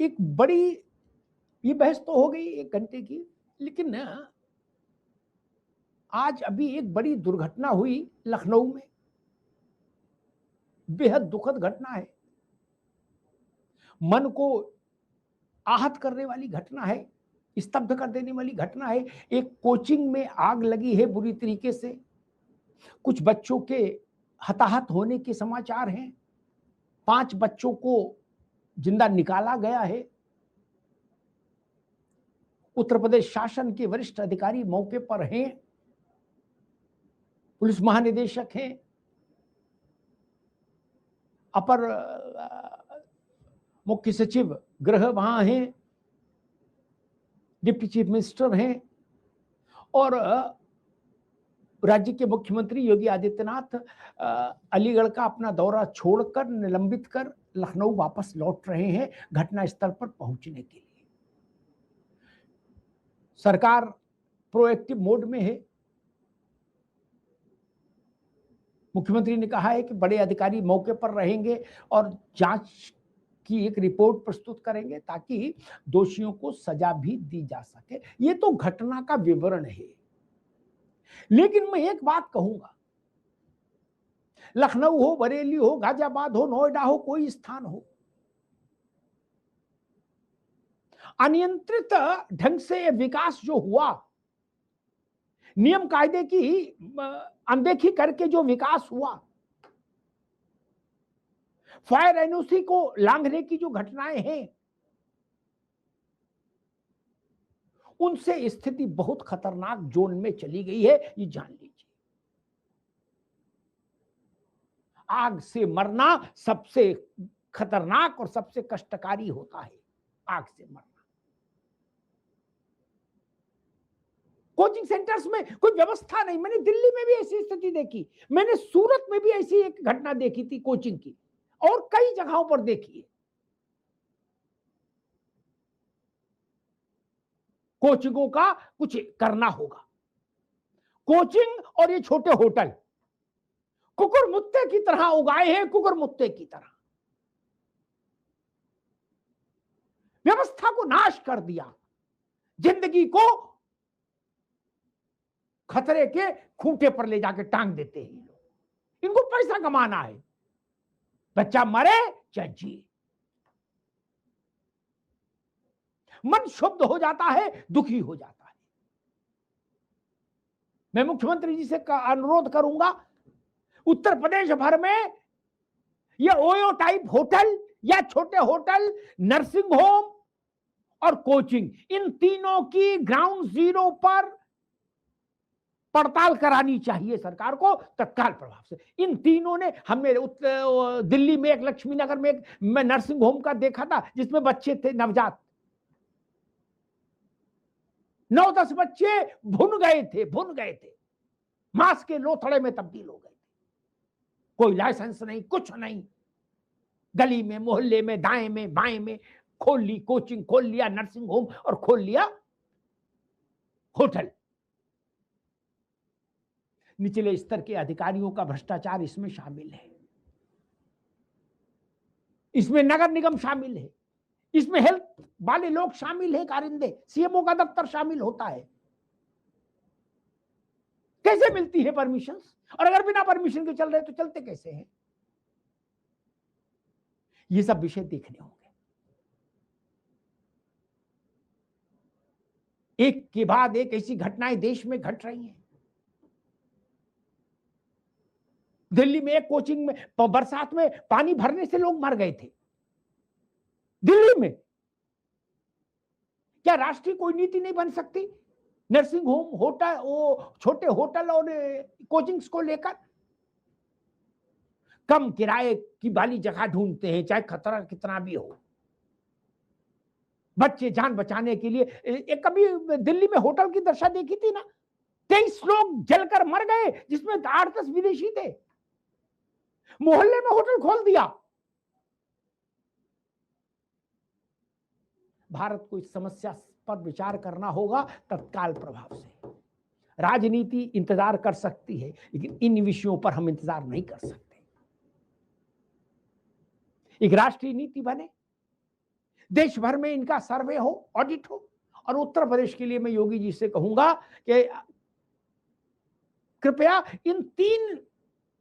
एक बड़ी ये बहस तो हो गई 1 घंटे की, लेकिन ना आज अभी एक बड़ी दुर्घटना हुई लखनऊ में। बेहद दुखद घटना है। मन को आहत करने वाली घटना है, स्तब्ध कर देने वाली घटना है। एक कोचिंग में आग लगी है बुरी तरीके से। कुछ बच्चों के हताहत होने के समाचार हैं। 5 बच्चों को जिंदा निकाला गया है। उत्तर प्रदेश शासन के वरिष्ठ अधिकारी मौके पर हैं। पुलिस महानिदेशक हैं, अपर मुख्य सचिव गृह वहां हैं, डिप्टी चीफ मिनिस्टर हैं और राज्य के मुख्यमंत्री योगी आदित्यनाथ अलीगढ़ का अपना दौरा छोड़कर निलंबित कर लखनऊ वापस लौट रहे हैं घटना स्थल पर पहुंचने के लिए। सरकार प्रोएक्टिव मोड में है। मुख्यमंत्री ने कहा है कि बड़े अधिकारी मौके पर रहेंगे और जांच की एक रिपोर्ट प्रस्तुत करेंगे ताकि दोषियों को सजा भी दी जा सके। ये तो घटना का विवरण है, लेकिन मैं एक बात कहूंगा, लखनऊ हो, बरेली हो, गाजियाबाद हो, नोएडा हो, कोई स्थान हो, अनियंत्रित ढंग से विकास जो हुआ, नियम कायदे की अनदेखी करके जो विकास हुआ, फायर एनओसी को लांघने की जो घटनाएं हैं, उनसे स्थिति बहुत खतरनाक जोन में चली गई है, ये जान लीजिए। आग से मरना सबसे खतरनाक और सबसे कष्टकारी होता है, आग से मरना। कोचिंग सेंटर्स में कोई व्यवस्था नहीं। मैंने दिल्ली में भी ऐसी स्थिति देखी, मैंने सूरत में भी ऐसी एक घटना देखी थी कोचिंग की, और कई जगहों पर देखी है। कोचिंगों का कुछ करना होगा। कोचिंग और ये छोटे होटल कुकुर मुत्ते की तरह उगाए हैं, कुकुर मुत्ते की तरह व्यवस्था को नाश कर दिया, जिंदगी को खतरे के खूंटे पर ले जाके टांग देते हैं लोग। इनको पैसा कमाना है, बच्चा मरे चाहे जिए। मन शुद्ध हो जाता है, दुखी हो जाता है। मैं मुख्यमंत्री जी से अनुरोध करूंगा, उत्तर प्रदेश भर में ये ओयो टाइप होटल या छोटे होटल, नर्सिंग होम और कोचिंग, इन तीनों की ग्राउंड जीरो पर पड़ताल करानी चाहिए सरकार को तत्काल प्रभाव से। इन तीनों ने, हमने दिल्ली में एक लक्ष्मी नगर में मैं नर्सिंग होम का देखा था जिसमें बच्चे थे नवजात, 9-10 बच्चे भुन गए थे, मांस के लोथड़े में तब्दील हो गए थे। कोई लाइसेंस नहीं, कुछ नहीं, गली में, मोहल्ले में, दाएं में, बाएं में खोल ली कोचिंग, खोल लिया नर्सिंग होम और खोल लिया होटल। निचले स्तर के अधिकारियों का भ्रष्टाचार इसमें शामिल है, इसमें नगर निगम शामिल है, इसमें हेल्थ वाले लोग शामिल है, कारिंदे, सीएमओ का दफ्तर शामिल होता है। कैसे मिलती है परमिशन? और अगर बिना परमिशन के चल रहे तो चलते कैसे हैं? ये सब विषय देखने होंगे। एक के बाद एक ऐसी घटनाएं देश में घट रही हैं। दिल्ली में एक कोचिंग में बरसात में पानी भरने से लोग मर गए थे, दिल्ली में। क्या राष्ट्रीय कोई नीति नहीं बन सकती नर्सिंग होम, होटल, वो छोटे होटल और कोचिंग्स को लेकर? कम किराए की वाली जगह ढूंढते हैं, चाहे खतरा कितना भी हो, बच्चे जान बचाने के लिए। एक कभी दिल्ली में होटल की दशा देखी थी ना, 23 लोग जलकर मर गए, जिसमें 8-10 विदेशी थे। मोहल्ले में होटल खोल दिया। भारत को इस समस्या पर विचार करना होगा तत्काल प्रभाव से। राजनीति इंतजार कर सकती है, लेकिन इन विषयों पर हम इंतजार नहीं कर सकते। एक राष्ट्रीय नीति बने, देश भर में इनका सर्वे हो, ऑडिट हो। और उत्तर प्रदेश के लिए मैं योगी जी से कहूंगा कि कृपया इन 3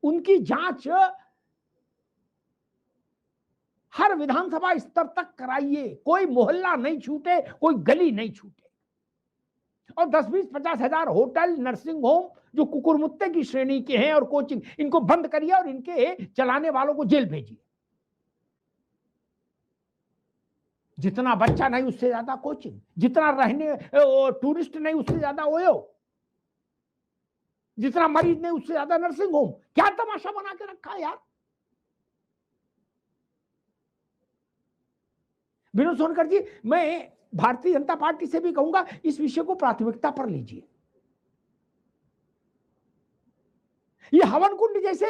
उनकी जांच हर विधानसभा स्तर तक कराइए। कोई मोहल्ला नहीं छूटे, कोई गली नहीं छूटे। और 10-20-50 हजार होटल, नर्सिंग होम जो कुकुरमुत्ते की श्रेणी के हैं और कोचिंग, इनको बंद करिए और इनके चलाने वालों को जेल भेजिए। जितना बच्चा नहीं उससे ज्यादा कोचिंग, जितना रहने टूरिस्ट नहीं उससे ज्यादा ओयो, जितना मरीज नहीं उससे ज्यादा नर्सिंग होम। क्या तमाशा बना के रखा है यार। विनोद सोनकर जी, मैं भारतीय जनता पार्टी से भी कहूंगा इस विषय को प्राथमिकता पर लीजिए। ये हवन कुंड जैसे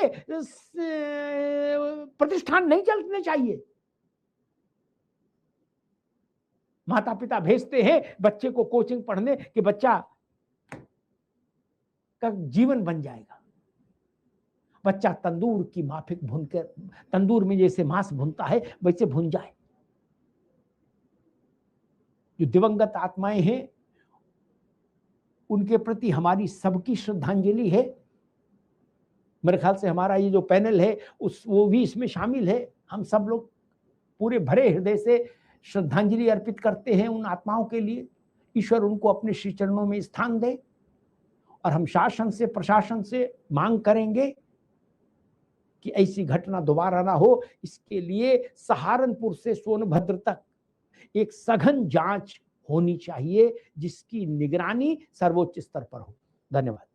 प्रतिष्ठान नहीं चलने चाहिए। माता पिता भेजते हैं बच्चे को कोचिंग पढ़ने कि बच्चा का जीवन बन जाएगा। बच्चा तंदूर की माफिक भूनकर, तंदूर में जैसे मांस भुनता है वैसे भुन जाए। जो दिवंगत आत्माएं हैं उनके प्रति हमारी सबकी श्रद्धांजलि है। मेरे ख्याल से हमारा ये जो पैनल है वो भी इसमें शामिल है। हम सब लोग पूरे भरे हृदय से श्रद्धांजलि अर्पित करते हैं उन आत्माओं के लिए। ईश्वर उनको अपने श्री चरणों में स्थान दे। और हम शासन से, प्रशासन से मांग करेंगे कि ऐसी घटना दोबारा ना हो। इसके लिए सहारनपुर से सोनभद्र तक एक सघन जांच होनी चाहिए जिसकी निगरानी सर्वोच्च स्तर पर हो। धन्यवाद।